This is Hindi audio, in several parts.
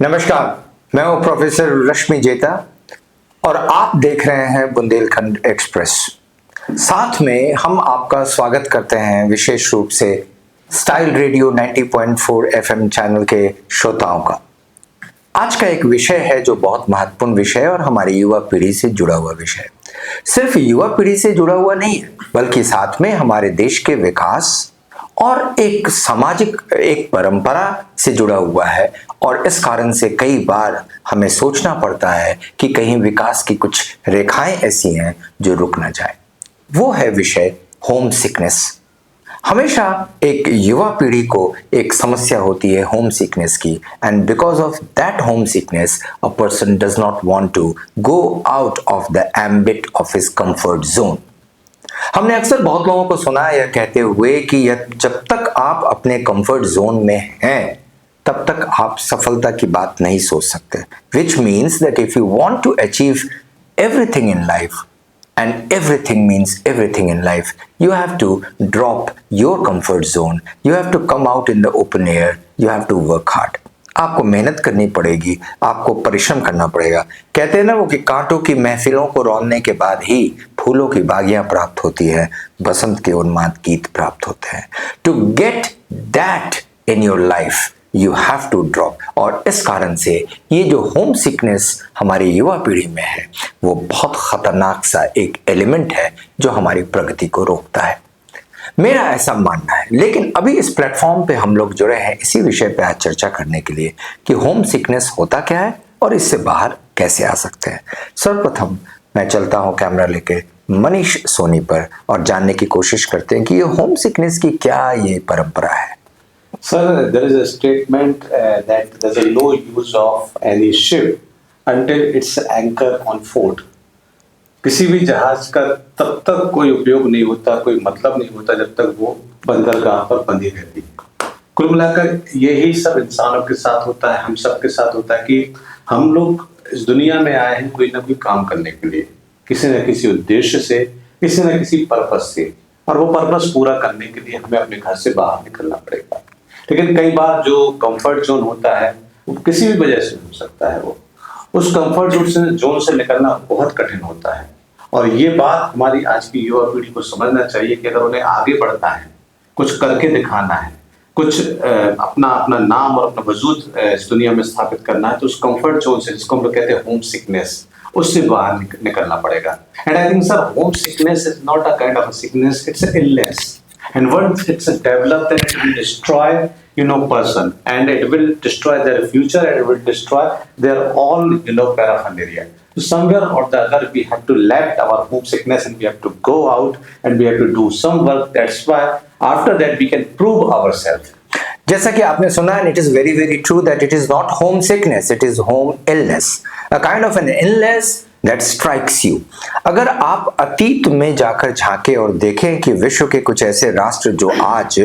नमस्कार, मैं हूं प्रोफेसर रश्मि जेता और आप देख रहे हैं बुंदेलखंड एक्सप्रेस। साथ में हम आपका स्वागत करते हैं विशेष रूप से स्टाइल रेडियो 90.4 एफएम चैनल के श्रोताओं का। आज का एक विषय है जो बहुत महत्वपूर्ण विषय है और हमारी युवा पीढ़ी से जुड़ा हुआ विषय है। सिर्फ युवा पीढ़ी से जुड़ा हुआ नहीं है, बल्कि साथ में हमारे देश के विकास और एक सामाजिक एक परंपरा से जुड़ा हुआ है। और इस कारण से कई बार हमें सोचना पड़ता है कि कहीं विकास की कुछ रेखाएं ऐसी हैं जो रुक ना जाए। वो है विषय होम सिकनेस। हमेशा एक युवा पीढ़ी को एक समस्या होती है होम सिकनेस की, and because of that home sickness a person does not want to go out of the ambit of his comfort zone. हमने अक्सर बहुत लोगों को सुना यह कहते हुए कि जब तक आप अपने कंफर्ट जोन में हैं तब तक आप सफलता की बात नहीं सोच सकते, which means that if you want to achieve everything in life, and everything means everything in life, you have to drop your comfort zone, you have to come out in the open air, you have to work hard. आपको मेहनत करनी पड़ेगी, आपको परिश्रम करना पड़ेगा। कहते हैं ना वो कि कांटों की महफिलों को रौंदने के बाद ही फूलों की बागियां प्राप्त होती है, बसंत के उन्माद गीत प्राप्त होते हैं। To get that in your life you have to drop. और इस कारण से ये जो होम सिकनेस हमारी युवा पीढ़ी में है वो बहुत खतरनाक सा एक एलिमेंट है जो हमारी प्रगति को रोकता है, मेरा ऐसा मानना है। लेकिन अभी इस प्लेटफॉर्म पे हम लोग जुड़े हैं इसी विषय पे आज चर्चा करने के लिए कि होम सिकनेस होता क्या है और इससे बाहर कैसे आ सकते हैं। सर्वप्रथम मैं चलता हूं कैमरा लेके मनीष सोनी पर और जानने की कोशिश करते हैं कि ये होम सिकनेस की क्या ये परंपरा है। Sir, there is a statement that there's a no use of any ship until its anchor on fort. किसी भी जहाज का तब तक कोई उपयोग नहीं होता, कोई मतलब नहीं होता जब तक वो बंदरगाह पर बंधी रहती। कुल मिलाकर यही सब इंसानों के साथ होता है, हम सब के साथ होता है कि हम लोग इस दुनिया में आए हैं कोई ना कोई काम करने के लिए, किसी न किसी उद्देश्य से, किसी न किसी पर्पस से, और वो पर्पस पूरा करने के लिए हमें अपने घर से बाहर निकलना पड़ेगा। लेकिन कई बार जो कंफर्ट जोन होता है वो किसी भी वजह से हो सकता है, वो उस कंफर्ट जोन से निकलना बहुत कठिन होता है। और ये बात हमारी आज की युवा पीढ़ी को समझना चाहिए कि अगर उन्हें आगे बढ़ना है, कुछ करके दिखाना है, कुछ अपना नाम और अपना वजूद इस दुनिया में स्थापित करना है, तो उस कंफर्ट जोन से, जिसको हम लोग कहते हैं होम सिकनेस, उससे बाहर निकलना पड़ेगा। And I think sir, home sickness is not a kind of a sickness, it's a illness. And once it's developed, then it will destroy, person, and it will destroy their future, and it will destroy their all, paraphernalia. So somewhere or the other, we have to let our home sickness, and we have to go out, and we have to do some work. That's why after that we can prove ourselves. जैसा कि आपने सुना, and it is very very true that it is not home sickness, it is home illness, a kind of an illness that strikes you. अगर आप अतीत में जाकर झांके और देखें कि विश्व के कुछ ऐसे राष्ट्र जो आज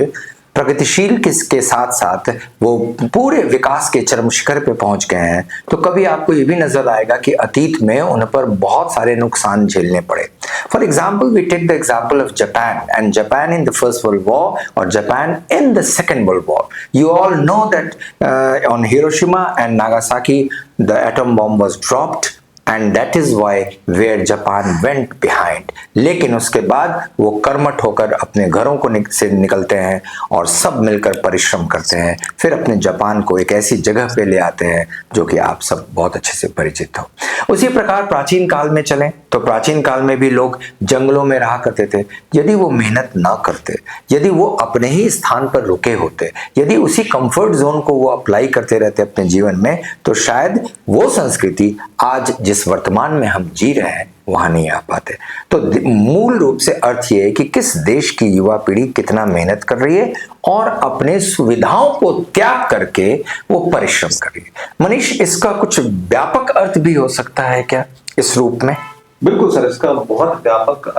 प्रगतिशील के साथ साथ वो पूरे विकास के चरम शिखर पे पहुंच गए हैं, तो कभी आपको ये भी नजर आएगा कि अतीत में उन पर बहुत सारे नुकसान झेलने पड़े। For example, we take the example of Japan, and Japan in the First World War और Japan in the Second World War. You all know that on Hiroshima and Nagasaki the atom bomb was dropped, and that is why where Japan went behind. लेकिन उसके बाद वो कर्मठ होकर अपने घरों को से निकलते हैं और सब मिलकर परिश्रम करते हैं, फिर अपने जापान को एक ऐसी जगह पे ले आते हैं जो कि आप सब बहुत अच्छे से परिचित हो। उसी प्रकार प्राचीन काल में चलें तो प्राचीन काल में भी लोग जंगलों में रहा करते थे। यदि वो मेहनत ना करते, यदि वो अपने ही स्थान पर रुके होते, यदि उसी कंफर्ट जोन को वो अप्लाई करते रहते अपने जीवन में, तो शायद वो संस्कृति आज जिस वर्तमान में हम जी रहे हैं वहां नहीं आ पाते। तो मूल रूप से अर्थ ये है कि किस देश की युवा पीढ़ी कितना मेहनत कर रही है और अपने सुविधाओं को त्याग करके वो परिश्रम कर रही है। मनीष, इसका कुछ व्यापक अर्थ भी हो सकता है क्या इस रूप में? बिल्कुल सर, इसका बहुत व्यापक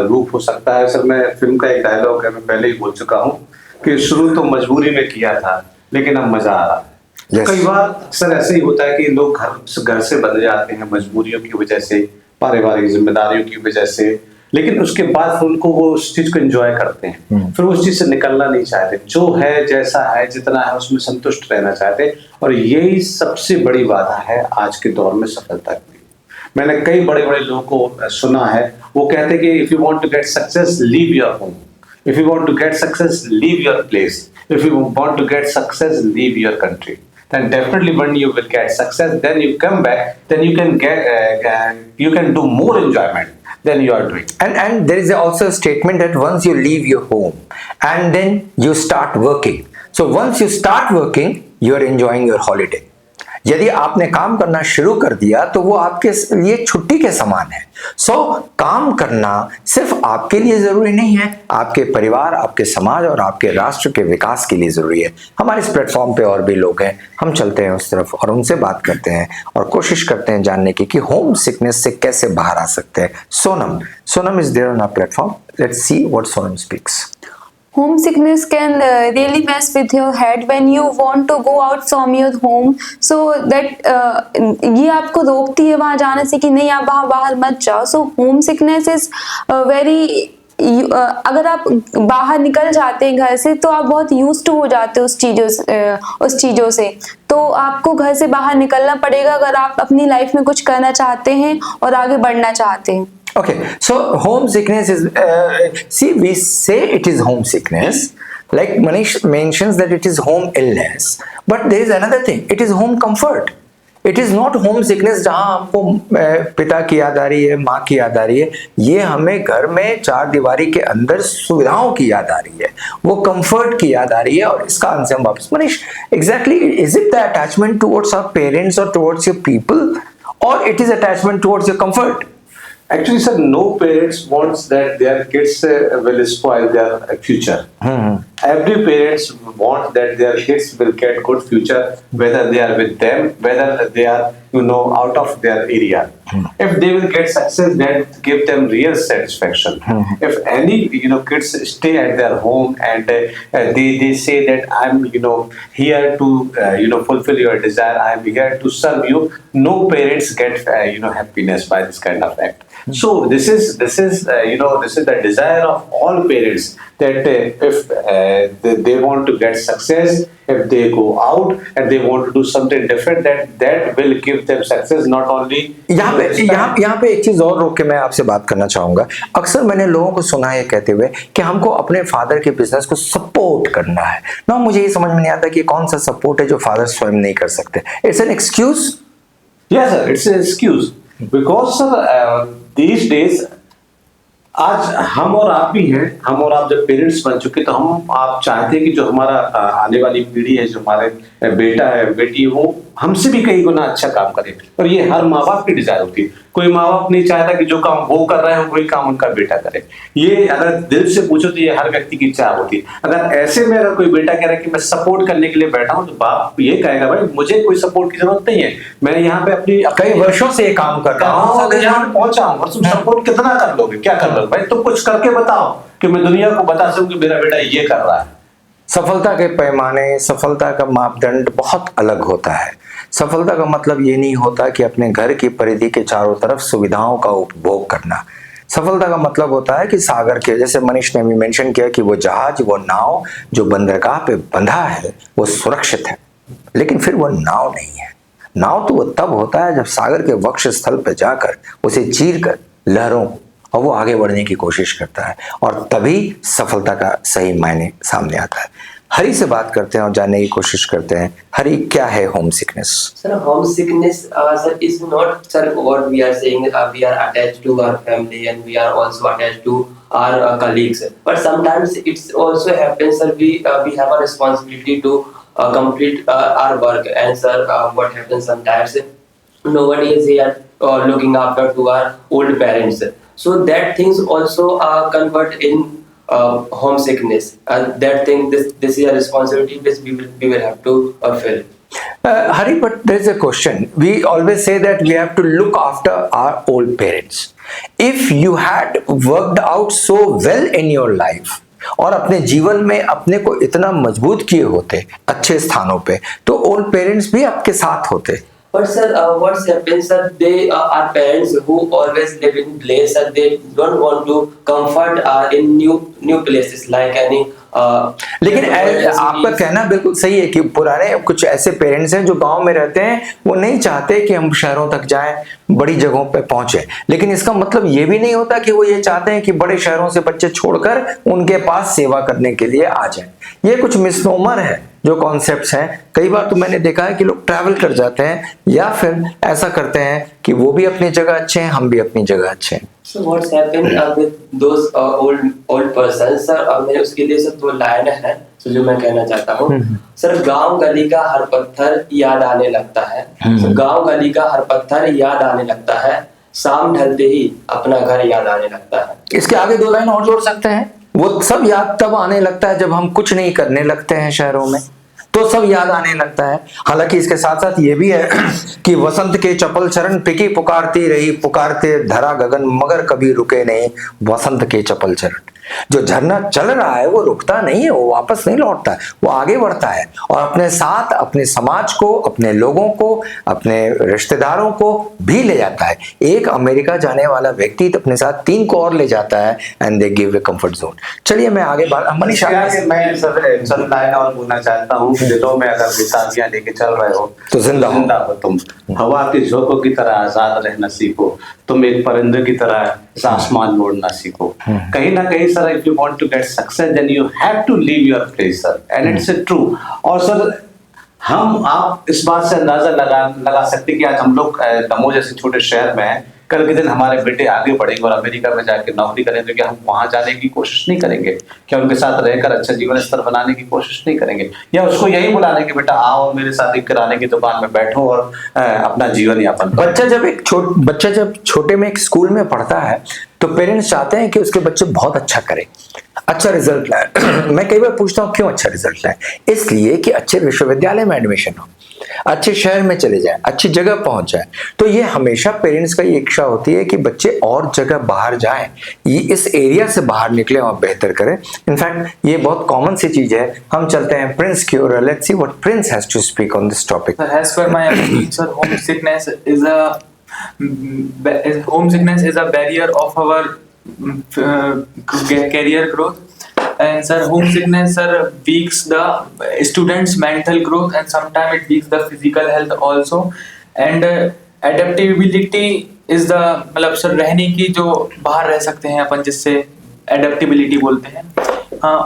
रूप हो सकता है। सर, मैं फिल्म का एक डायलॉग है, मैं पहले ही बोल चुका हूँ कि शुरू तो मजबूरी में किया था लेकिन अब मजा आ रहा है। Yes. कई बार अक्सर ऐसे ही होता है कि लोग घर से बदल जाते हैं मजबूरियों की वजह से, पारिवारिक जिम्मेदारियों की वजह से, लेकिन उसके बाद फिर उनको वो उस चीज को एंजॉय करते हैं, फिर उस चीज से निकलना नहीं चाहते, जो है जैसा है जितना है उसमें संतुष्ट रहना चाहते। और यही सबसे बड़ी बाधा है आज के दौर में सफलता की। मैंने कई बड़े बड़े लोगों को सुना है, वो कहते हैं कि if you want to get success leave your home, if you want to get success leave your place, if you want to get success leave your country. Then definitely when you will get success, then you come back, then you can you can do more enjoyment than you are doing. And there is also a statement that once you leave your home and then you start working. So once you start working, you are enjoying your holiday. यदि आपने काम करना शुरू कर दिया तो वो आपके लिए छुट्टी के समान है। सो काम करना सिर्फ आपके लिए जरूरी नहीं है, आपके परिवार, आपके समाज और आपके राष्ट्र के विकास के लिए जरूरी है। हमारे इस प्लेटफॉर्म पे और भी लोग हैं, हम चलते हैं उस तरफ और उनसे बात करते हैं और कोशिश करते हैं जानने की कि होम सिकनेस से कैसे बाहर आ सकते हैं। Sonam is there on our platform. Let's see what Sonam speaks. Homesickness can really mess with your head when you want to go out from your home, so that ये आपको रोकती है वहाँ जाने से कि नहीं आप वहाँ बाहर मत जाओ। So homesickness is very अगर आप बाहर निकल जाते हैं घर से तो आप बहुत यूज्ड टू हो जाते हो उस चीज़ों से, तो आपको घर से बाहर निकलना पड़ेगा अगर आप अपनी लाइफ में कुछ करना चाहते हैं और आगे बढ़ना चाहते हैं। Okay, so homesickness is, see, we say it is homesickness, like Manish mentions that it is home illness, but there is another thing, it is home comfort. It is not homesickness जहाँ आपको पिता की याद आ रही है, माँ की याद आ रही है, ये हमें घर में चार दीवारी के अंदर सुविधाओं की याद आ रही है, वो कंफर्ट की याद आ रही है। और इसका आंसर हम वापस, Manish, exactly is it the attachment towards our parents और टुवर्ड्स योर पीपल, और it is attachment towards your comfort? Actually, sir, no parents wants that their kids will spoil their future. Every parents want that their kids will get good future, whether they are with them, whether they are, out of their area. If they will get success, that give them real satisfaction. If any, kids stay at their home and they say that I'm, here to, fulfill your desire. I'm here to serve you. No parents get, happiness by this kind of act. So this is the desire of all parents that if they want to get success, if they go out and they want to do something different, that will give them success, not only यहाँ पे एक चीज और रोक के मैं आपसे बात करना चाहूंगा। अक्सर मैंने लोगों को सुना है कहते हुए कि हमको अपने फादर के बिजनेस को सपोर्ट करना है ना। मुझे ये समझ में नहीं आता कि कौन सा सपोर्ट है जो फादर स्वयं नहीं कर सकते। It's an excuse. Yes, sir, it's an excuse because sir, these days आज हम और आप ही हैं, हम और आप जब पेरेंट्स बन चुके तो हम आप चाहते हैं कि जो हमारा आने वाली पीढ़ी है, जो हमारे बेटा है बेटी है, वो हमसे भी कई गुना अच्छा काम करे। और ये हर माँ बाप की डिजायर होती है। कोई माँ बाप नहीं चाहता कि जो काम वो कर रहे हैं वही काम उनका बेटा करे। ये अगर दिल से पूछो तो ये हर व्यक्ति की चाह होती है। अगर ऐसे में अगर कोई बेटा कह रहा है कि मैं सपोर्ट करने के लिए बैठा हूँ, तो बाप ये कहेगा भाई मुझे कोई सपोर्ट की जरूरत नहीं है, मैं यहाँ पे अपनी कई वर्षों से ये काम कर रहा हूँ, यहाँ पे पहुंचा हूँ, और तुम सपोर्ट कितना कर लोगे, क्या कर लोगे भाई? तुम कुछ करके बताओ कि मैं दुनिया को बता सकूं कि मेरा बेटा ये कर रहा है। सफलता के पैमाने, सफलता का मापदंड बहुत अलग होता है। सफलता का मतलब ये नहीं होता कि अपने घर की परिधि के चारों तरफ सुविधाओं का उपभोग करना। सफलता का मतलब होता है कि सागर के, जैसे मनीष ने भी मेंशन किया, कि वो जहाज, वो नाव जो बंदरगाह पे बंधा है वो सुरक्षित है, लेकिन फिर वो नाव नहीं है। नाव तो वो तब होता है जब सागर के वक्ष स्थल पे जाकर उसे चीर कर लहरों और वो आगे बढ़ने की कोशिश करता है, और तभी सफलता का सही मायने सामने आता है। हरी से बात करते हैं और जानने की कोशिश करते हैं। हरी, क्या है home sickness? Sir, homesickness, sir, is not, sir, what we are saying. We are attached to our family and we are also attached to our colleagues. But sometimes it's also happens, sir. We have a responsibility to complete our work, and sir, what happens sometimes, nobody is here looking after to our old parents. So that things also convert in homesickness. That thing, this is a responsibility which we will have to fill. Hari, but there is a question. We always say that we have to look after our old parents. If you had worked out so well in your life और अपने जीवन में अपने को इतना मजबूत किए होते अच्छे स्थानों पे, तो ओल्ड पेरेंट्स भी आपके साथ होते। But sir, what's happened, sir? They are parents who always live in place, sir. They don't want to comfort in new places like any. लेकिन आपका कहना बिल्कुल सही है कि पुराने कुछ ऐसे पेरेंट्स हैं जो गांव में रहते हैं, वो नहीं चाहते कि हम शहरों तक जाएं, बड़ी जगहों पे पहुंचे। लेकिन इसका मतलब ये भी नहीं होता कि वो ये चाहते हैं कि बड़े शहरों से बच्चे छोड़कर उनके पास सेवा करने के लिए आ जाएं। ये कुछ मिसनोमर है जो कॉन्सेप्ट्स हैं। कई बार तो मैंने देखा है कि लोग ट्रैवल कर जाते हैं या फिर ऐसा करते हैं कि वो भी अपनी जगह अच्छे हैं, हम भी अपनी जगह अच्छे हैं। So what's happened with those old persons, sir? मैं उसके लिए सर 2 लाइन है तो जो मैं कहना चाहता हूँ। सर, गांव गली का हर पत्थर याद आने लगता है। गांव गली का हर पत्थर याद आने लगता है, शाम ढलते ही अपना घर याद आने लगता है। इसके आगे 2 लाइन और जोड़ सकते हैं। वो सब याद तब आने लगता है जब हम कुछ नहीं करने लगते हैं शहरों में, तो सब याद आने लगता है। हालांकि इसके साथ साथ ये भी है कि वसंत के चपल चरण पिकी पुकारती रही, पुकारते धरा गगन मगर कभी रुके नहीं वसंत के चपल चरण। जो झरना चल रहा है वो रुकता नहीं है, वो वापस नहीं लौटता है, वो आगे बढ़ता है और अपने साथ अपने समाज को, अपने लोगों को, अपने रिश्तेदारों को भी ले जाता है। एक अमेरिका जाने वाला व्यक्ति अपने साथ 3 को और ले जाता है and they give a comfort zone. चलिए मैं आगे मनीषा, मैं सर चंद लाइन और बोलना चाहता हूँ। दिलों में अगर बेताबियां लेके चल रहे हो तो जिंदा हो तुम। हवा के झोंकों की तरह आजाद रहना सीखो, तुम एक परिंदे की तरह आसमान मोड़ना सीखो। कहीं ना कहीं sir, if you want to get success then you have to leave your place sir, and it's true। और सर, आप इस बात से अंदाजा लगा सकते कि आज हम लोग दमोह जैसे छोटे शहर में हैं, कल के दिन हमारे बेटे आगे बढ़ेंगे और अमेरिका में जाकर नौकरी करेंगे, तो क्या हम वहां जाने की कोशिश नहीं करेंगे? क्या उनके साथ रहकर अच्छा जीवन स्तर बनाने की कोशिश नहीं करेंगे? या उसको यही बुलाने की बेटा आओ मेरे साथ एक किराने की दुकान में बैठो और अपना जीवन यापन करो। बच्चा जब छोटे में एक स्कूल में पढ़ता है तो पेरेंट्स चाहते हैं कि उसके बच्चे बहुत अच्छा करें, अच्छा रिजल्ट लाए। मैं कई बार पूछता हूँ क्यों अच्छा रिजल्ट लाए? इसलिए कि अच्छे विश्वविद्यालय में एडमिशन हो, अच्छे शहर में चले जाए, अच्छी जगह पहुंच जाए। तो ये हमेशा पेरेंट्स का ये इच्छा होती है कि बच्चे और जगह बाहर जाएं, ये इस एरिया से बाहर निकले और बेहतर करें। इनफैक्ट ये बहुत कॉमन सी चीज है। हम चलते हैं प्रिंस की ओर। Let's see what Prince has to speak on this topic. As per my opinion, sir, homesickness is a barrier of our career growth. And sir, homesickness sir weaks the students' mental growth, and sometimes it weaks the physical health also. And adaptability is the मतलब सर रहने की जो बाहर रह सकते हैं अपन, जिससे adaptability बोलते हैं। हाँ,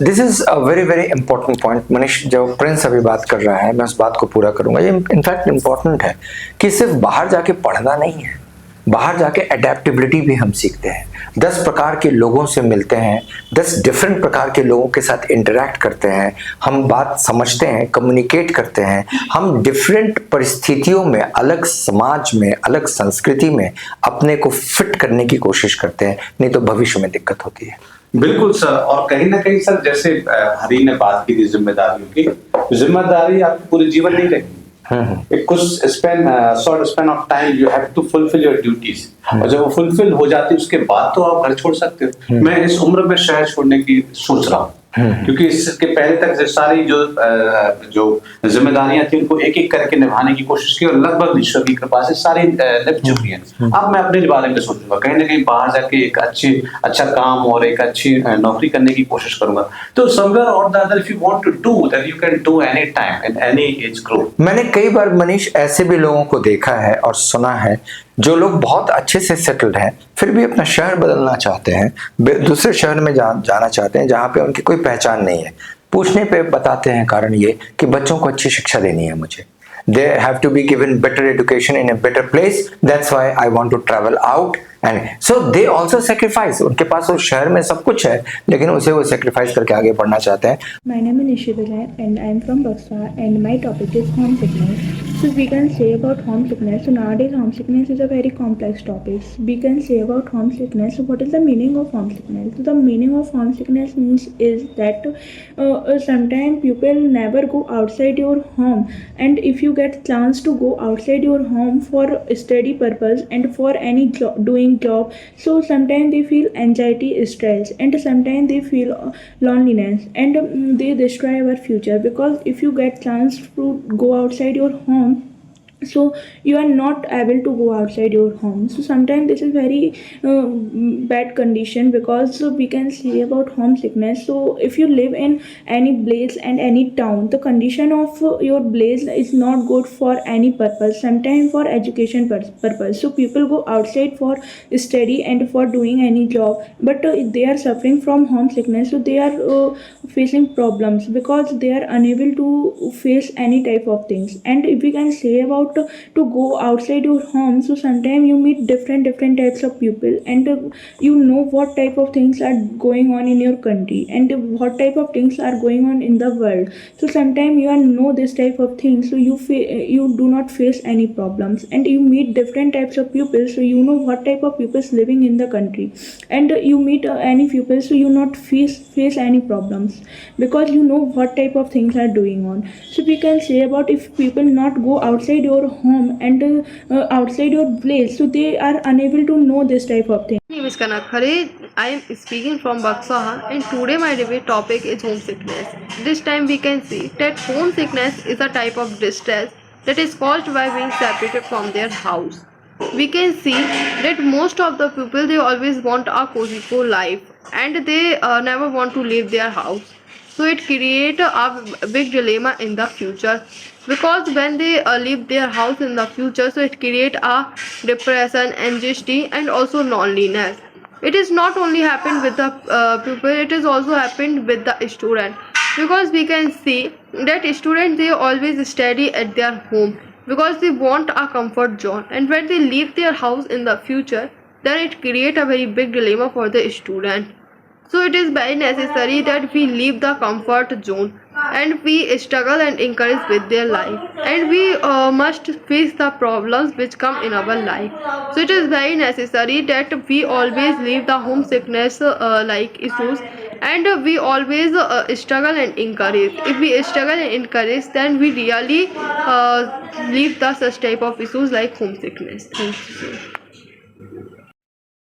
this is a very very important point. Manish, जो प्रिंस अभी बात कर रहा है मैं उस बात को पूरा करूंगा। ये इनफैक्ट इंपॉर्टेंट है कि सिर्फ बाहर जाके पढ़ना नहीं है, बाहर जाके अडेप्टेबिलिटी भी हम सीखते हैं। 10 प्रकार के लोगों से मिलते हैं, 10 डिफरेंट प्रकार के लोगों के साथ इंटरेक्ट करते हैं, हम बात समझते हैं, कम्युनिकेट करते हैं, हम डिफरेंट परिस्थितियों में, अलग समाज में, अलग संस्कृति में अपने को फिट करने की कोशिश करते हैं, नहीं तो भविष्य में दिक्कत होती है। बिल्कुल सर। और कहीं ना कहीं सर, जैसे हरी ने बात की थी जिम्मेदारियों की, जिम्मेदारी आपकी पूरे जीवन नहीं रहेगी। एक कुछ short span of time you have to fulfil your duties, और जब वो फुलफिल हो जाती है उसके बाद तो आप घर छोड़ सकते हो। मैं इस उम्र में शहर छोड़ने की सोच रहा हूँ, क्योंकि इसके पहले तक सारी जो जिम्मेदारियां थी उनको एक एक करके निभाने की कोशिश की और लगभग ईश्वर की कृपा से सारी निभ चुकी हैं। अब मैं अपने बारे में सोचूंगा, कहीं ना कहीं बाहर जाके एक अच्छा काम और एक अच्छी नौकरी करने की कोशिश करूंगा। तो समवेयर और the other, if you want to do that, you can do any time in any age group. मैंने कई बार मनीष ऐसे भी लोगों को देखा है और सुना है जो लोग बहुत अच्छे से सेटल्ड हैं, फिर भी अपना शहर बदलना चाहते हैं, दूसरे शहर में जाना चाहते हैं जहाँ पे उनकी कोई पहचान नहीं है। पूछने पे बताते हैं कारण ये कि बच्चों को अच्छी शिक्षा देनी है मुझे। They have to be given better education in a better place. That's why I want to travel out. And so they also sacrifice. उनके पास उस शहर में सब कुछ है, लेकिन उसे वो sacrifice करके आगे बढ़ना चाहते हैं। My name is Nishita Jain and I am from Buxar, and my topic is homesickness. So we can say about homesickness. So nowadays homesickness is a very complex topic. We can say about homesickness. So what is the meaning of homesickness? So the meaning of homesickness is that sometimes people never go outside your home, and if you get chance to go outside your home for study purpose and for any doing job, so sometimes they feel anxiety, stress, and sometimes they feel loneliness, and they destroy our future, because if you get chance to go outside your home, so you are not able to go outside your home. So sometimes this is very bad condition, because we can say about homesickness. So if you live in any place and any town, the condition of your place is not good for any purpose, sometimes for education purpose. So people go outside for study and for doing any job, but they are suffering from homesickness, so they are facing problems because they are unable to face any type of things. And if we can say about to go outside your home, so sometimes you meet different types of people, and you know what type of things are going on in your country, and what type of things are going on in the world. So sometimes you are know this type of things, so you do not face any problems, and you meet different types of people, so you know what type of people is living in the country. And you meet any people, so you not face any problems, because you know what type of things are doing on. So we can say about, if people not go outside your home and outside your place, so they are unable to know this type of thing. My name is Kanak Khare. I am speaking from Baksaha, and today my debate topic is homesickness. This time we can see that homesickness is a type of distress that is caused by being separated from their house. We can see that most of the people, they always want a cozy life, and they never want to leave their house. So it creates a big dilemma in the future, because when they leave their house in the future, so it creates a depression, anxiety, and also loneliness. It is not only happened with the people, it is also happened with the student, because we can see that students, they always study at their home because they want a comfort zone, and when they leave their house in the future, then it creates a very big dilemma for the student. So it is very necessary that we leave the comfort zone and we struggle and encourage with their life, and we must face the problems which come in our life. So it is very necessary that we always leave the homesickness like issues, and we always struggle and encourage. If we struggle and encourage, then we really leave the such type of issues like homesickness. Thank you.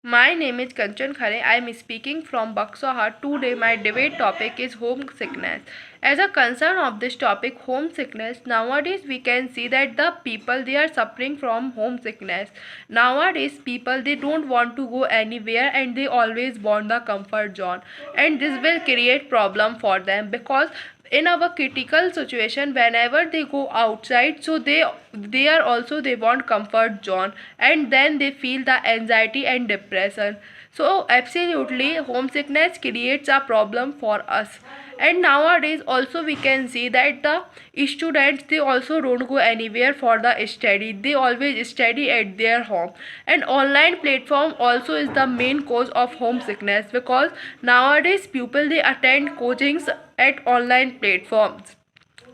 My name is Kanchan Khare. I am speaking from Baksaha. Today my debate topic is homesickness. As a concern of this topic, homesickness, nowadays we can see that the people, they are suffering from homesickness. Nowadays people, they don't want to go anywhere, and they always want the comfort zone, and this will create problem for them, because in our critical situation, whenever they go outside, so they are also, they want comfort zone, and then they feel the anxiety and depression. So absolutely homesickness creates a problem for us. And nowadays also we can see that the students, they also don't go anywhere for the study, they always study at their home. And online platform also is the main cause of homesickness, because nowadays people, they attend coachings at online platforms,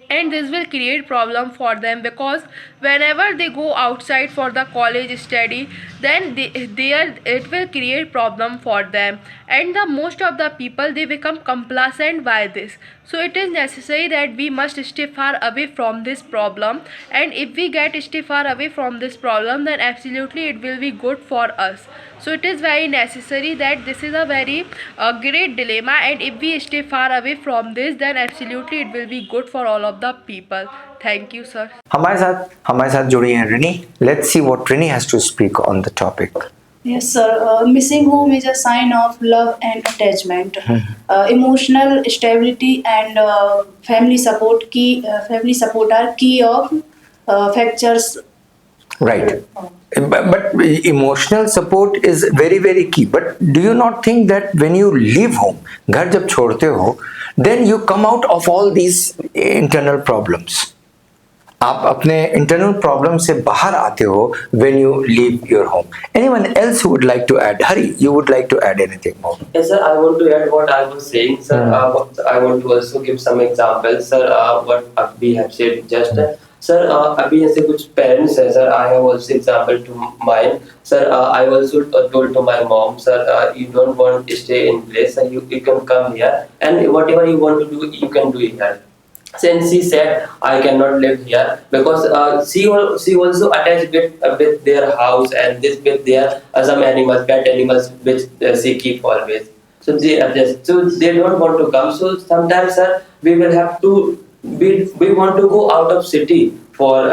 and this will create problem for them, because whenever they go outside for the college study, then it will create problem for them, and the most of the people, they become complacent by this. So it is necessary that we must stay far away from this problem, and if we get stay far away from this problem, then absolutely it will be good for us. So it is very necessary that this is a very great dilemma, and if we stay far away from this, then absolutely it will be good for all of the people. Thank you, sir. हमारे साथ जुड़ी हैं Rini. Let's see what Rini has to speak on the topic. Yes, sir. Missing home is a sign of love and attachment. Emotional stability and family support are key of factors. Right. But emotional support is very, very key. But do you not think that when you leave home, घर जब छोड़ते हो, then you come out of all these internal problems? आप अपने internal problem से बाहर आते हो when you leave your home. Anyone else who would like to add? Hari, you would like to add anything more? Yes, sir. I want to add what I was saying, sir. I want to also give some examples, sir. What we have said just. Sir, अभी जैसे कुछ parents हैं, sir. I have also example to mine, sir. I also told to my mom, sir. You don't want to stay in place, and you can come here, and whatever you want to do, you can do it here. Since she said I cannot live here, because she also attached with their house, and this with their some animals, pet animals, which she keep always. So they adjust. So they don't want to come. So sometimes, sir, we will have to we want to go out of city for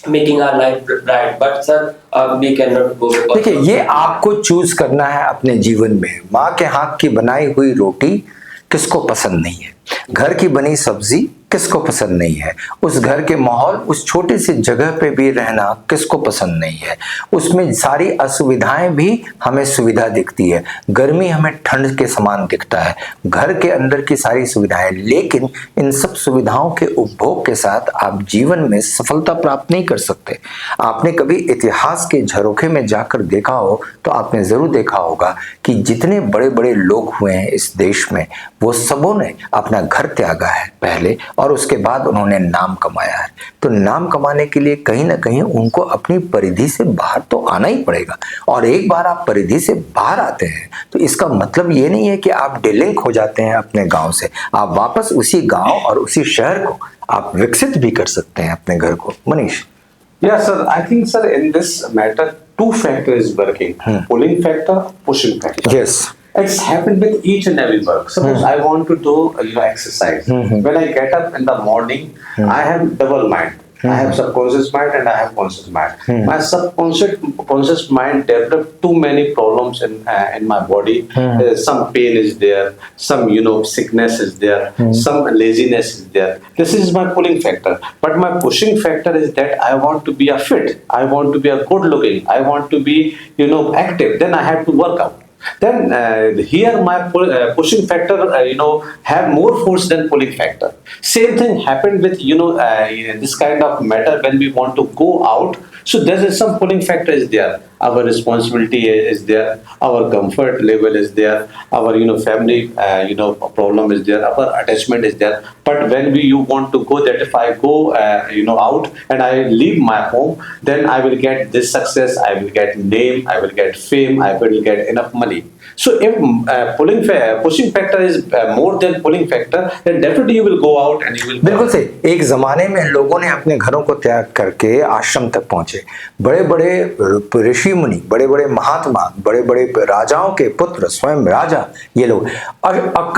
making our life bright. But sir, we cannot go. देखिए, ये आपको चूज करना है अपने जीवन में। माँ के हाथ की बनाई हुई रोटी किसको पसंद नहीं है, घर की बनी सब्जी किसको पसंद नहीं है, उस घर के माहौल, उस छोटी सी जगह पे भी रहना किसको पसंद नहीं है। उसमें सारी असुविधाएं भी हमें सुविधा दिखती है, गर्मी हमें ठंड के समान दिखता है, घर के अंदर की सारी सुविधाएं। लेकिन इन सब सुविधाओं के उपभोग के साथ आप जीवन में सफलता प्राप्त नहीं कर सकते। आपने कभी इतिहास के झरोखे में जाकर देखा हो तो आपने जरूर देखा होगा कि जितने बड़े बड़े लोग हुए हैं इस देश में, वो सबों ने अपना घर त्यागा है पहले, और उसके बाद उन्होंने नाम कमाया है। तो नाम कमाने के लिए कहीं ना कहीं उनको अपनी परिधि से बाहर तो आना ही पड़ेगा। और एक बार आप परिधि से बाहर आते हैं तो इसका मतलब ये नहीं है कि आप डिलिंक हो जाते हैं अपने गांव से। आप वापस उसी गांव और उसी शहर को आप विकसित भी कर सकते हैं, अपने घर को। Manish. Yeah, sir. I think, sir, in this matter, two factors is working: pulling factor, pushing factor. Yes. It's happened with each and every work. Suppose I want to do exercise. When I get up in the morning, I have double mind. I have subconscious mind and I have conscious mind. My subconscious mind developed too many problems in my body. Some pain is there, some sickness is there, some laziness is there. This is my pulling factor. But my pushing factor is that I want to be a fit. I want to be a good looking. I want to be active. Then I have to work out. Then here my pushing factor have more force than pulling factor. Same thing happened with this kind of matter when we want to go out. So there is some pulling factor is there. Our responsibility is there. Our comfort level is there. Our family problem is there. Our attachment is there. But when you want to go, that if I go out and I leave my home, then I will get this success. I will get name. I will get fame. I will get enough money. So if pushing factor is more than pulling factor, then definitely you will go out and you will. बिल्कुल सही। एक जमाने में लोगों ने अपने घरों को त्याग करके आश्रम तक पहुंचे। बड़े बड़े ऋषि मुनि, बड़े बड़े महात्मा, बड़े बड़े राजाओं के पुत्र, स्वयं राजा, ये लोग।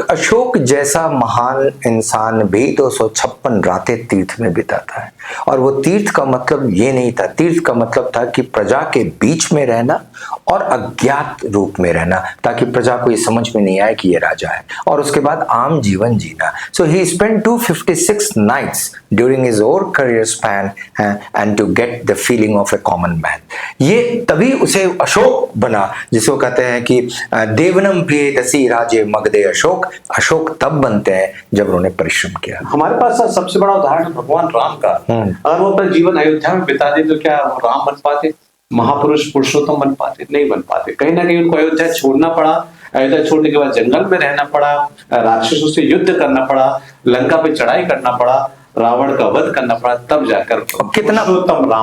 अशोक जैसा महान इंसान भी 256 रातें तीर्थ में बिताता है। और वो तीर्थ का मतलब ये नहीं था, तीर्थ का मतलब था कि प्रजा के बीच में रहना और अज्ञात रूप में रहना, ताकि प्रजा को ये समझ में नहीं आए कि ये राजा है, और उसके बाद आम जीवन जीना। So he spent 256 nights during his over career span and to get the feeling of a common man. ये तभी उसे अशोक बना, जिसको कहते हैं कि देवनम प्रिय दसी राजे मगधे अशोक। अशोक तब बनते हैं जब उन्होंने परिश्रम किया। हमारे पास सबसे बड़ा उदाहरण भगवान राम का। अगर वो अपना जीवन अयोध्या में बिता दे तो क्या वो राम बन पाते, महापुरुष पुरुषोत्तम बन पाते? नहीं बन पाते। कहीं ना कहीं उनको अयोध्या छोड़ना पड़ा। अयोध्या छोड़ने के बाद जंगल में रहना पड़ा, राक्षसों से युद्ध करना पड़ा, लंका पे चढ़ाई करना पड़ा, रावण का वध करना पड़ा, तब जाकर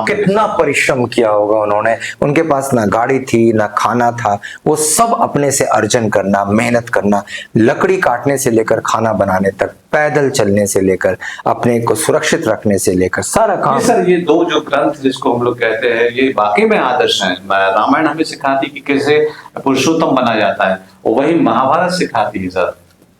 कितना परिश्रम किया होगा उन्होंने। उनके पास ना गाड़ी थी, ना खाना था, वो सब अपने से अर्जन करना, मेहनत करना, लकड़ी काटने से लेकर खाना बनाने तक, पैदल चलने से लेकर अपने को सुरक्षित रखने से लेकर सारा काम। सर ये दो जो ग्रंथ जिसको हम लोग कहते हैं, ये वाकई में आदर्श हैं। रामायण हमें सिखाती कि कैसे पुरुषोत्तम बना जाता है, और वही महाभारत सिखाती है। सर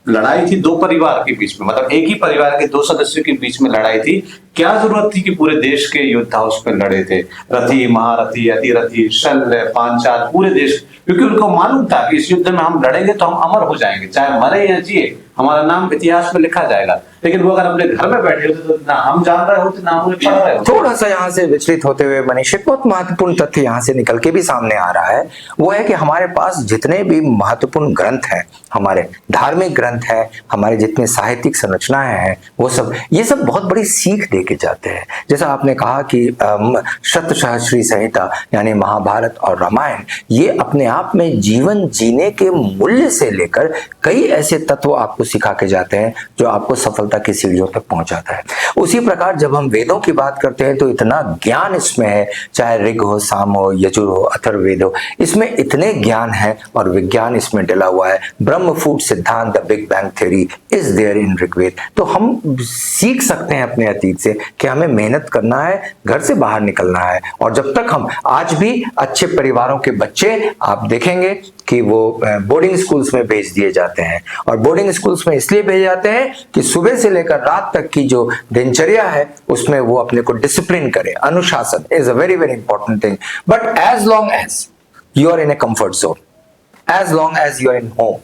लड़ाई थी दो परिवार के बीच में, मतलब एक ही परिवार के 2 सदस्यों के बीच में लड़ाई थी। क्या जरूरत थी कि पूरे देश के योद्धा उस पर लड़े थे? रथी, महारथी, अतिरथी, शल्य, पांचाल, पूरे देश, क्योंकि उनको मालूम था कि इस युद्ध में हम लड़ेंगे तो हम अमर हो जाएंगे, चाहे मरे या जिए, हमारा नाम इतिहास में लिखा जाएगा। लेकिन वो अगर अपने घर में बैठे होते तो ना हम जान रहे होते, ना हमें पढ़ रहे होते। थोड़ा सा यहाँ से विचलित होते हुए मनीष, एक बहुत महत्वपूर्ण तथ्य यहाँ से निकल के भी सामने आ रहा है। वो है कि हमारे पास जितने भी महत्वपूर्ण ग्रंथ हैं, हमारे धार्मिक ग्रंथ हैं, हमारे जितने साहित्यिक संरचनाएं हैं, वो सब, ये सब बहुत बड़ी सीख दे के जाते हैं। जैसा आपने कहा कि सप्तसहस्री संहिता यानी महाभारत और रामायण, ये अपने आप में जीवन जीने के मूल्य से लेकर कई ऐसे तत्व आपको सिखा के जाते हैं जो आपको सफलता की सीढ़ियों तक पहुंचाता है। उसी प्रकार जब हम वेदों की बात करते हैं तो इतना ज्ञान इसमें है, चाहे ऋग हो, साम हो, यजुर हो, अथर्ववेद हो, इसमें इतने ज्ञान है और विज्ञान इसमें डला हुआ है। ब्रह्म फूट सिद्धांत, the big bang theory is there in Rigveda. तो हम सीख सकते हैं अपने अतीत से कि हमें मेहनत करना है, घर से बाहर निकलना है। और जब तक हम आज भी अच्छे परिवारों के बच्चे आप देखेंगे कि वो बोर्डिंग स्कूल्स में भेज दिए जाते हैं, और बोर्डिंग स्कूल्स में इसलिए भेजे जाते हैं कि सुबह से लेकर रात तक की जो दिनचर्या है उसमें वो अपने को डिसिप्लिन करे। अनुशासन is a very very important thing, but as long as you are in a comfort zone, as long as you are in home,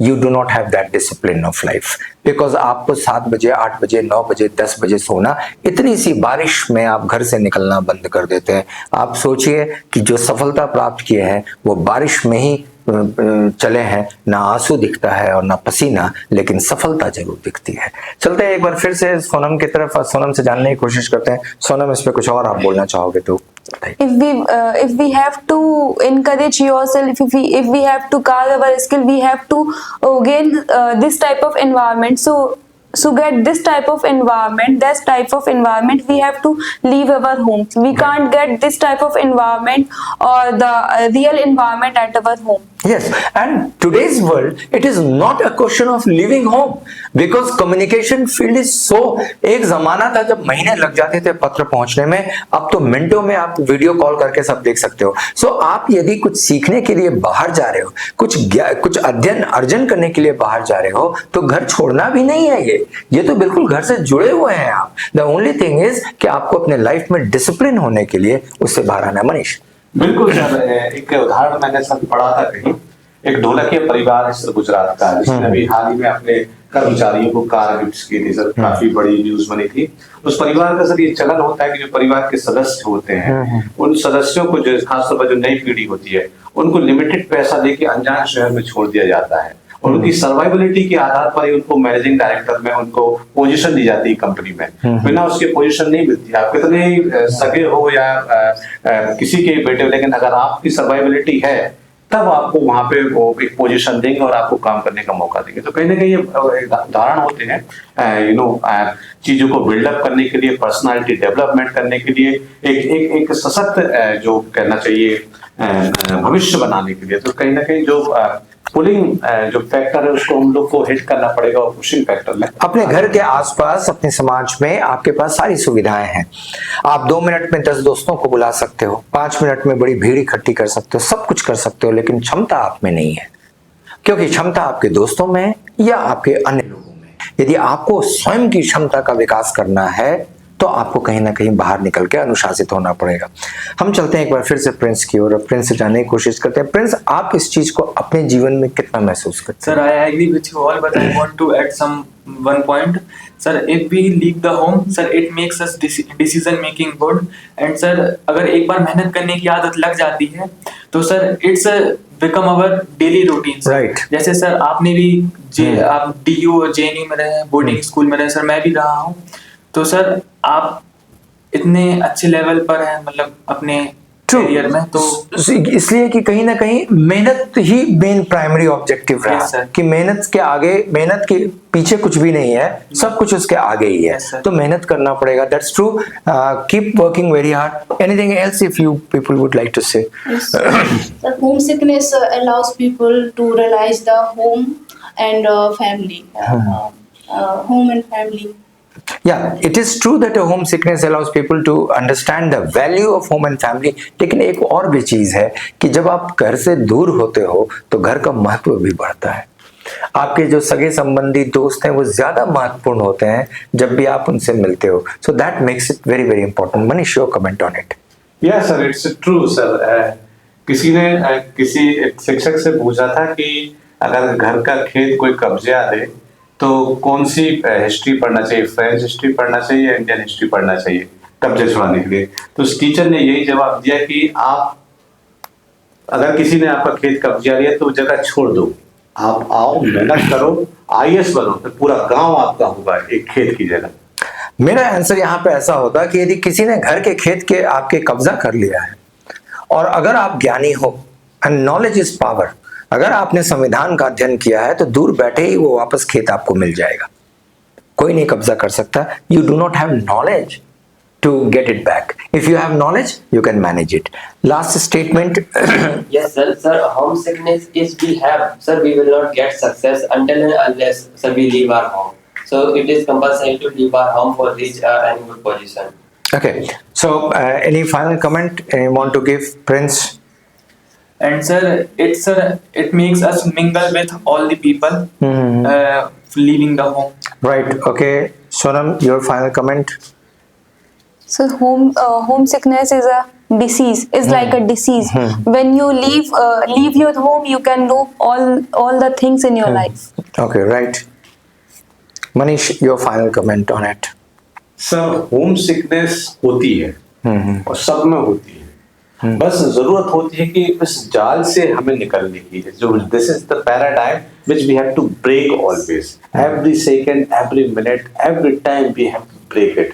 you do not have that discipline of life, because आपको 7 बजे 8 बजे 9 बजे 10 बजे सोना, इतनी सी बारिश में आप घर से निकलना बंद कर देते हैं। आप सोचिए कि जो सफलता प्राप्त किए हैं वो बारिश में ही चले हैं, ना आंसू दिखता है और ना पसीना, लेकिन सफलता जरूर दिखती है। चलते हैं एक बार फिर से सोनम की तरफ, सोनम से जानने की कोशिश करते हैं। सोनम, इस पे कुछ और आप बोलना चाहोगे तो if we have to encourage yourself, if we have to carve our skill, we have to gain this type of environment. So get this type of environment, we have to leave our homes. We can't get this type of environment or the real environment at our home. Yes, and today's world, it is not a question of leaving home, because communication field is so, एक जमाना था जब महीने लग जाते थे पत्र पहुंचने में, अब तो मिनटों में आप वीडियो कॉल करके सब देख सकते हो। सो आप यदि कुछ सीखने के लिए बाहर जा रहे हो, कुछ अध्ययन अर्जन करने के लिए बाहर जा रहे हो, तो घर छोड़ना भी नहीं है। ये तो बिल्कुल घर से जुड़े हुए हैं आप। द ओनली थिंग इज कि आपको अपने लाइफ में डिसिप्लिन होने के लिए उससे बाहर आना। मनीष, बिल्कुल सर, एक उदाहरण मैंने सब पढ़ा था कहीं, एक ढोलकिया परिवार है सर गुजरात का, जिसने अभी हाल ही में अपने कर्मचारियों को कार गिफ्ट की थी सर, काफी बड़ी न्यूज बनी थी। उस परिवार का सर ये चलन होता है कि जो परिवार के सदस्य होते हैं, उन सदस्यों को, जो खासतौर पर जो नई पीढ़ी होती है, उनको लिमिटेड पैसा देके अनजान शहर में छोड़ दिया जाता है, और उनकी सर्वाइवलिटी के आधार पर ही उनको मैनेजिंग डायरेक्टर में उनको पोजीशन दी जाती है कंपनी में। बिना उसके पोजीशन नहीं मिलती। आप कितने सगे हो या किसी के बेटे हो, लेकिन अगर आपकी सर्वाइवलिटी है तब आपको वहां पे वो एक पोजीशन देंगे और आपको काम करने का मौका देंगे। तो कहीं ना कहीं ये उदाहरण होते हैं चीजों को बिल्डअप करने के लिए, पर्सनालिटी डेवलपमेंट करने के लिए, एक सशक्त जो कहना चाहिए भविष्य बनाने के लिए। तो कहीं ना कहीं जो पुलिंग जो फैक्टर है उसको हम लोग को हिट करना पड़ेगा, और पुशिंग फैक्टर में अपने घर के आसपास, अपने समाज में आपके पास सारी सुविधाएं हैं। आप 2 मिनट में 10 दोस्तों को बुला सकते हो, 5 मिनट में बड़ी भीड़ इकट्ठी कर सकते हो, सब कुछ कर सकते हो, लेकिन क्षमता आप में नहीं है, क्योंकि क्षमता आपके दोस्तों में या आपके अन्य लोगों में। यदि आपको स्वयं की क्षमता का विकास करना है तो आपको कहीं ना कहीं बाहर निकल के अनुशासित होना पड़ेगा। हम चलते हैं एक बार फिर से प्रिंस की ओर, प्रिंस से जानने की कोशिश करते हैं। प्रिंस, आप इस चीज को अपने जीवन में कितना महसूस करते हैं? Sir, I agree with you all, but I want to add one point. Sir, if we leave the home, sir, it makes us decision making good. And sir, अगर एक बार मेहनत करने की आदत लग जाती है, तो sir, it's become our daily routine. Right. जैसे सर आपने भी आप DU और JNU में रहे, बोर्डिंग स्कूल में रहे, सर मैं भी रहा हूँ। तो सर आप इतने अच्छे लेवल पर हैं, मतलब अपने करियर में, तो इसलिए कि कहीं ना कहीं मेहनत ही मेन प्राइमरी ऑब्जेक्टिव रहा। Yes, sir. कि मेहनत के आगे, मेहनत के पीछे कुछ भी नहीं है, सब कुछ उसके आगे ही है। Yes, sir. तो मेहनत करना पड़ेगा। That's true. Keep working very hard. Anything else if you people would like to say? The homesickness allows people to realize the home and family. Home and family. Yeah, it is true that a homesickness allows people to understand the value of home and family. लेकिन एक और भी चीज है कि जब आप घर से दूर होते हो तो घर का महत्व भी बढ़ता है। आपके जो सगे संबंधी दोस्त हैं वो ज्यादा महत्वपूर्ण होते हैं जब भी आप उनसे मिलते हो। So that makes it very very important. Manish, your comment on it? Yes sir, it's true sir. किसी ने किसी शिक्षक से पूछा था कि अगर घर का खेत कोई कब्जा दे तो कौन सी हिस्ट्री पढ़ना चाहिए, फ्रेंच हिस्ट्री पढ़ना चाहिए या इंडियन हिस्ट्री पढ़ना चाहिए कब्जे छुड़ाने के लिए। तो उस टीचर ने यही जवाब दिया कि आप, अगर किसी ने आपका खेत कब्जा लिया तो जगह छोड़ दो, आप आओ, मेहनत करो, IAS बनो, तो पूरा गांव आपका होगा एक खेत की जगह। मेरा आंसर यहाँ पे ऐसा होता कि यदि किसी ने घर के खेत के आपके कब्जा कर लिया है, और अगर आप ज्ञानी हो, एंड नॉलेज इज पावर, अगर आपने संविधान का अध्ययन किया है तो दूर बैठे ही वो वापस खेत आपको मिल जाएगा, कोई नहीं कब्जा कर सकता। You do not have knowledge to get it back. If you have knowledge, you can manage it. Last statement. Yes, sir. Sir, homesickness is we have. Sir, we will not get success until and unless sir we leave our home. So it is compulsory to leave our home for reach any good position. Okay. So any final comment you want to give, Prince? and sir, it makes us mingle with all the people leaving the home. Right. Okay. Sonam, your final comment. So homesickness is a disease. Is like a disease. When you leave your home, you can do all the things in your life. Okay. Right. Manish, your final comment on it. Sir home sickness होती है और सब में होती है, बस जरूरत होती है कि इस जाल से हमें निकलने की, जो this is the paradigm which we have to break always, every second, every minute, every time we have to break it.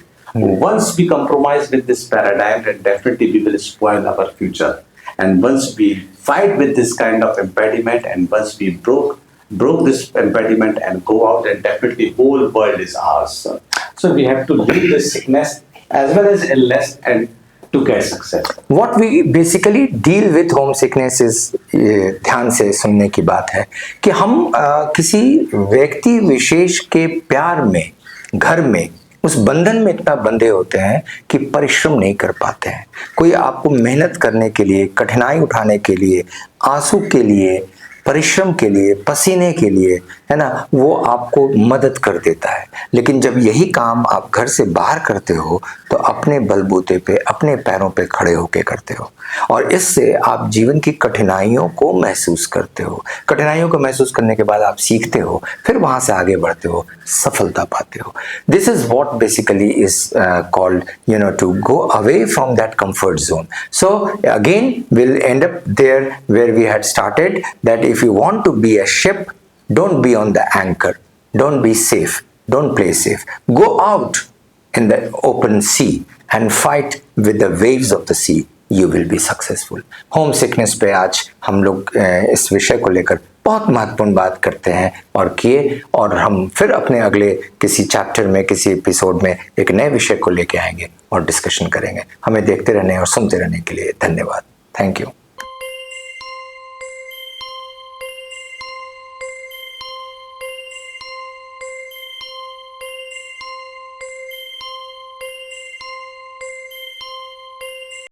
Once we compromise with this paradigm, then definitely we will spoil our future. And once we fight with this kind of impediment, and once we broke this impediment and go out, and definitely whole world is ours. So we have to leave this sickness as well as illness and to get success. What we basically deal with homesickness is, ध्यान से सुनने की बात है कि हम किसी व्यक्ति विशेष के प्यार में, घर में, उस बंधन में इतना बंधे होते हैं कि परिश्रम नहीं कर पाते हैं. कोई आपको मेहनत करने के लिए, कठिनाई उठाने के लिए, आंसू के लिए, परिश्रम के लिए, पसीने के लिए, है ना, वो आपको मदद कर देता है. लेकिन जब यही काम आप घर से बाहर करते हो तो अपने बलबूते पे, अपने पैरों पे खड़े होके करते हो, और इससे आप जीवन की कठिनाइयों को महसूस करते हो. कठिनाइयों को महसूस करने के बाद आप सीखते हो, फिर वहां से आगे बढ़ते हो, सफलता पाते हो. This is what basically is called, you know, to go away from that comfort zone. So again will end up there where we had started, that if you want to be a ship, don't be on the anchor, don't be safe, don't play safe, go out in the open sea and fight with the waves of the sea. You will be successful. Home sickness पे आज हम लोग इस विषय को लेकर बहुत महत्वपूर्ण बात करते हैं और किए, और हम फिर अपने अगले किसी चैप्टर में, किसी एपिसोड में एक नए विषय को लेके आएंगे और डिस्कशन करेंगे. हमें देखते रहने और सुनते रहने के लिए धन्यवाद. Thank you.